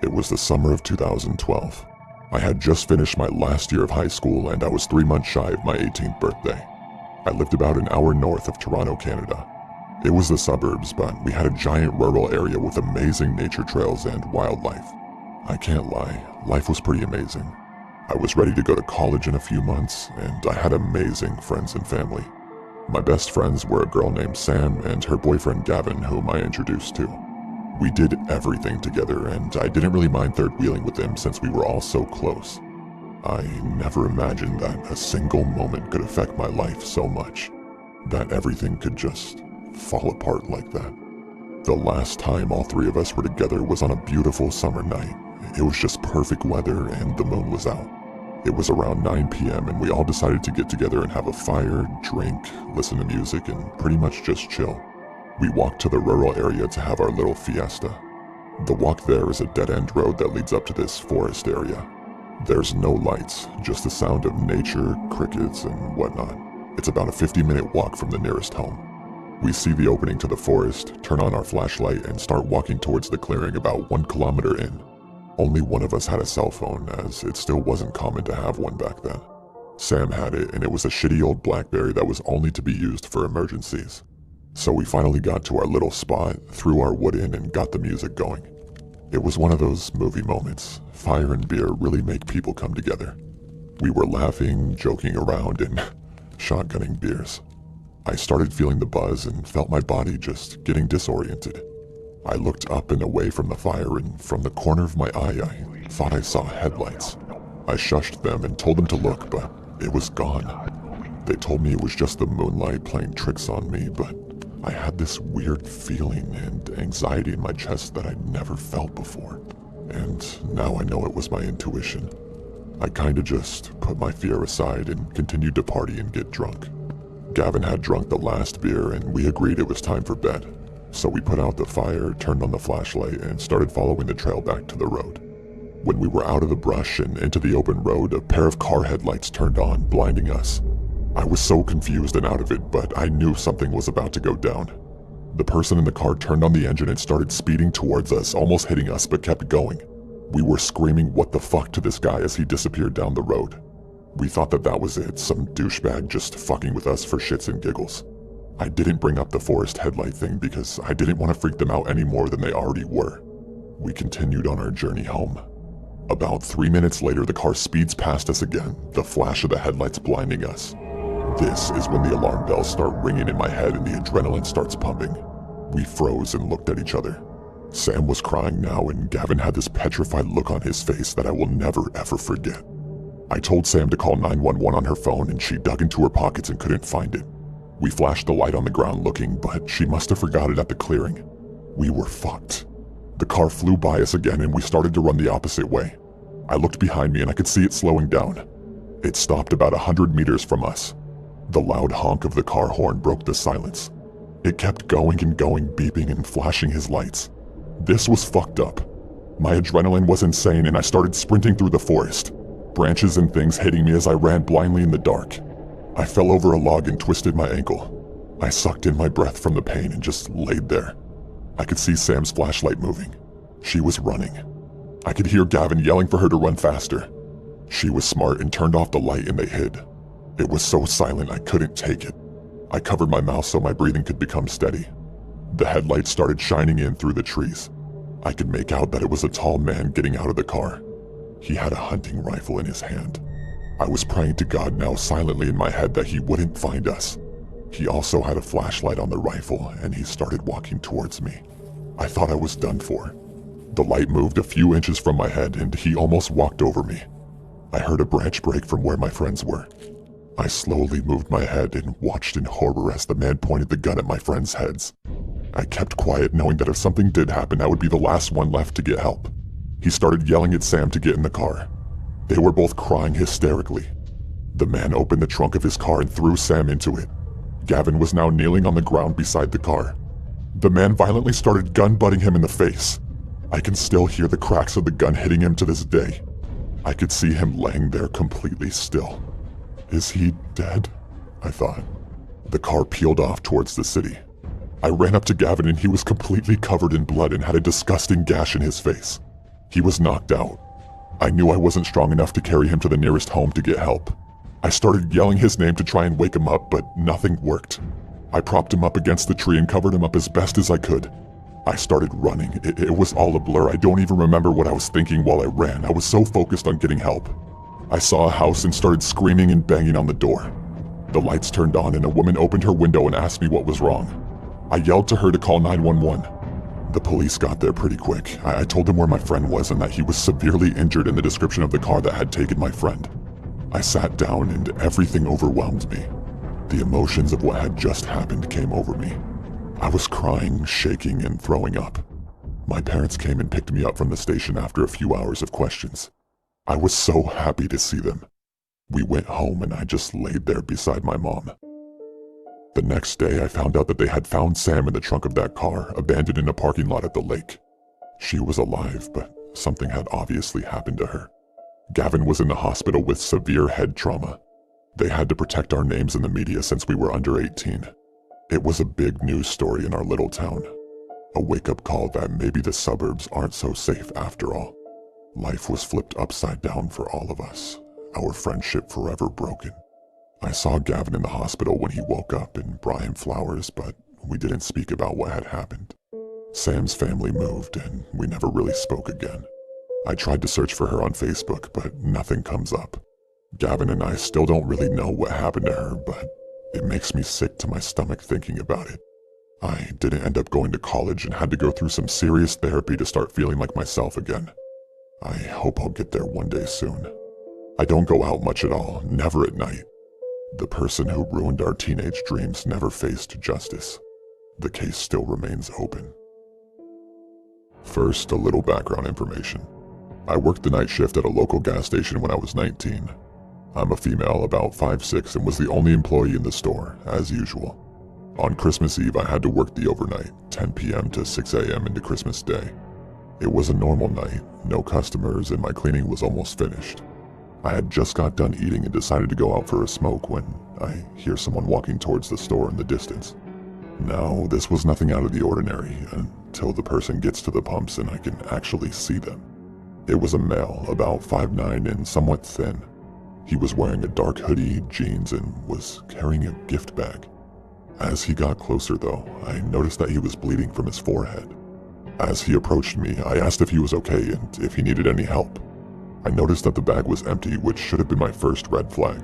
It was the summer of 2012. I had just finished my last year of high school and I was 3 months shy of my 18th birthday. I lived about an hour north of Toronto, Canada. It was the suburbs, but we had a giant rural area with amazing nature trails and wildlife. I can't lie, life was pretty amazing. I was ready to go to college in a few months, and I had amazing friends and family. My best friends were a girl named Sam and her boyfriend Gavin, whom I introduced to. We did everything together, and I didn't really mind third-wheeling with them since we were all so close. I never imagined that a single moment could affect my life so much, that everything could just fall apart like that. The last time all three of us were together was on a beautiful summer night. It was just perfect weather and the moon was out. It was around 9 p.m. and we all decided to get together and have a fire, drink, listen to music, and pretty much just chill. We walked to the rural area to have our little fiesta. The walk there is a dead-end road that leads up to this forest area. There's no lights, just the sound of nature, crickets, and whatnot. It's about a 50-minute walk from the nearest home. We see the opening to the forest, turn on our flashlight, and start walking towards the clearing about 1 kilometer in. Only one of us had a cell phone, as it still wasn't common to have one back then. Sam had it, and it was a shitty old BlackBerry that was only to be used for emergencies. So we finally got to our little spot, threw our wood in, and got the music going. It was one of those movie moments. Fire and beer really make people come together. We were laughing, joking around, and shotgunning beers. I started feeling the buzz and felt my body just getting disoriented. I looked up and away from the fire, and from the corner of my eye, I thought I saw headlights. I shushed them and told them to look, but it was gone. They told me it was just the moonlight playing tricks on me, but I had this weird feeling and anxiety in my chest that I'd never felt before. And now I know it was my intuition. I kinda just put my fear aside and continued to party and get drunk. Gavin had drunk the last beer and we agreed it was time for bed. So we put out the fire, turned on the flashlight, and started following the trail back to the road. When we were out of the brush and into the open road, a pair of car headlights turned on, blinding us. I was so confused and out of it, but I knew something was about to go down. The person in the car turned on the engine and started speeding towards us, almost hitting us, but kept going. We were screaming "what the fuck" to this guy as he disappeared down the road. We thought that was it, some douchebag just fucking with us for shits and giggles. I didn't bring up the forest headlight thing because I didn't want to freak them out any more than they already were. We continued on our journey home. About 3 minutes later, the car speeds past us again, the flash of the headlights blinding us. This is when the alarm bells start ringing in my head and the adrenaline starts pumping. We froze and looked at each other. Sam was crying now and Gavin had this petrified look on his face that I will never ever forget. I told Sam to call 911 on her phone and she dug into her pockets and couldn't find it. We flashed the light on the ground looking, but she must have forgot it at the clearing. We were fucked. The car flew by us again and we started to run the opposite way. I looked behind me and I could see it slowing down. It stopped about 100 meters from us. The loud honk of the car horn broke the silence. It kept going and going, beeping and flashing his lights. This was fucked up. My adrenaline was insane and I started sprinting through the forest, branches and things hitting me as I ran blindly in the dark. I fell over a log and twisted my ankle. I sucked in my breath from the pain and just laid there. I could see Sam's flashlight moving. She was running. I could hear Gavin yelling for her to run faster. She was smart and turned off the light and they hid. It was so silent I couldn't take it. I covered my mouth so my breathing could become steady. The headlights started shining in through the trees. I could make out that it was a tall man getting out of the car. He had a hunting rifle in his hand. I was praying to God now silently in my head that he wouldn't find us. He also had a flashlight on the rifle and he started walking towards me. I thought I was done for. The light moved a few inches from my head and he almost walked over me. I heard a branch break from where my friends were. I slowly moved my head and watched in horror as the man pointed the gun at my friends' heads. I kept quiet, knowing that if something did happen, I would be the last one left to get help. He started yelling at Sam to get in the car. They were both crying hysterically. The man opened the trunk of his car and threw Sam into it. Gavin was now kneeling on the ground beside the car. The man violently started gun-butting him in the face. I can still hear the cracks of the gun hitting him to this day. I could see him laying there completely still. Is he dead? I thought. The car peeled off towards the city. I ran up to Gavin and he was completely covered in blood and had a disgusting gash in his face. He was knocked out. I knew I wasn't strong enough to carry him to the nearest home to get help. I started yelling his name to try and wake him up, but nothing worked. I propped him up against the tree and covered him up as best as I could. I started running. It was all a blur. I don't even remember what I was thinking while I ran. I was so focused on getting help. I saw a house and started screaming and banging on the door. The lights turned on and a woman opened her window and asked me what was wrong. I yelled to her to call 911. The police got there pretty quick. I told them where my friend was and that he was severely injured in the description of the car that had taken my friend. I sat down and everything overwhelmed me. The emotions of what had just happened came over me. I was crying, shaking, and throwing up. My parents came and picked me up from the station after a few hours of questions. I was so happy to see them. We went home and I just laid there beside my mom. The next day I found out that they had found Sam in the trunk of that car, abandoned in a parking lot at the lake. She was alive, but something had obviously happened to her. Gavin was in the hospital with severe head trauma. They had to protect our names in the media since we were under 18. It was a big news story in our little town. A wake-up call that maybe the suburbs aren't so safe after all. Life was flipped upside down for all of us, our friendship forever broken. I saw Gavin in the hospital when he woke up and brought him flowers, but we didn't speak about what had happened. Sam's family moved and we never really spoke again. I tried to search for her on Facebook, but nothing comes up. Gavin and I still don't really know what happened to her, but it makes me sick to my stomach thinking about it. I didn't end up going to college and had to go through some serious therapy to start feeling like myself again. I hope I'll get there one day soon. I don't go out much at all, never at night. The person who ruined our teenage dreams never faced justice. The case still remains open. First, a little background information. I worked the night shift at a local gas station when I was 19. I'm a female, about 5'6", and was the only employee in the store, as usual. On Christmas Eve, I had to work the overnight, 10 p.m. to 6 a.m. into Christmas Day. It was a normal night, no customers, and my cleaning was almost finished. I had just got done eating and decided to go out for a smoke when I hear someone walking towards the store in the distance. Now, this was nothing out of the ordinary until the person gets to the pumps and I can actually see them. It was a male, about 5'9" and somewhat thin. He was wearing a dark hoodie, jeans, and was carrying a gift bag. As he got closer though, I noticed that he was bleeding from his forehead. As he approached me, I asked if he was okay and if he needed any help. I noticed that the bag was empty, which should have been my first red flag.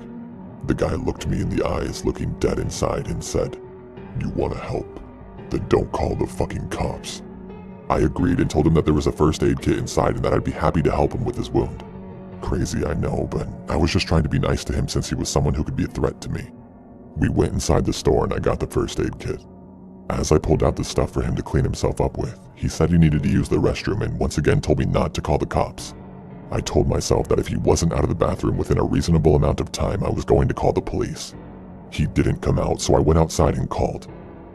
The guy looked me in the eyes, looking dead inside, and said, "You want to help? Then don't call the fucking cops." I agreed and told him that there was a first aid kit inside and that I'd be happy to help him with his wound. Crazy, I know, but I was just trying to be nice to him since he was someone who could be a threat to me. We went inside the store and I got the first aid kit. As I pulled out the stuff for him to clean himself up with, he said he needed to use the restroom and once again told me not to call the cops. I told myself that if he wasn't out of the bathroom within a reasonable amount of time, I was going to call the police. He didn't come out, so I went outside and called.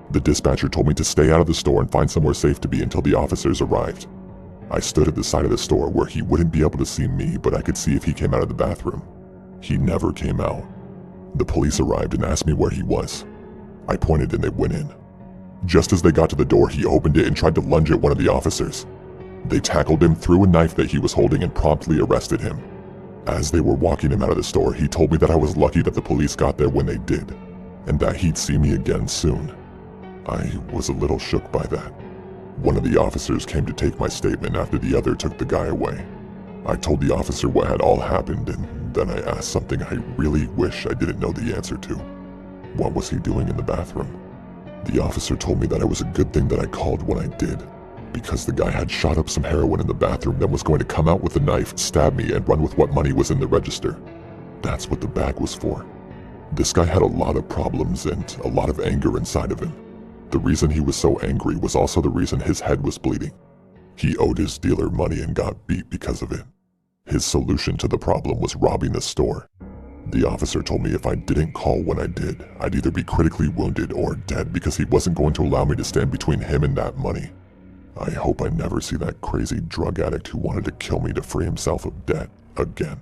The dispatcher told me to stay out of the store and find somewhere safe to be until the officers arrived. I stood at the side of the store where he wouldn't be able to see me, but I could see if he came out of the bathroom. He never came out. The police arrived and asked me where he was. I pointed and they went in. Just as they got to the door, he opened it and tried to lunge at one of the officers. They tackled him, threw a knife that he was holding, and promptly arrested him. As they were walking him out of the store, he told me that I was lucky that the police got there when they did, and that he'd see me again soon. I was a little shook by that. One of the officers came to take my statement after the other took the guy away. I told the officer what had all happened, and then I asked something I really wish I didn't know the answer to. What was he doing in the bathroom? The officer told me that it was a good thing that I called when I did, because the guy had shot up some heroin in the bathroom, then was going to come out with a knife, stab me, and run with what money was in the register. That's what the bag was for. This guy had a lot of problems and a lot of anger inside of him. The reason he was so angry was also the reason his head was bleeding. He owed his dealer money and got beat because of it. His solution to the problem was robbing the store. The officer told me if I didn't call when I did, I'd either be critically wounded or dead because he wasn't going to allow me to stand between him and that money. I hope I never see that crazy drug addict who wanted to kill me to free himself of debt again.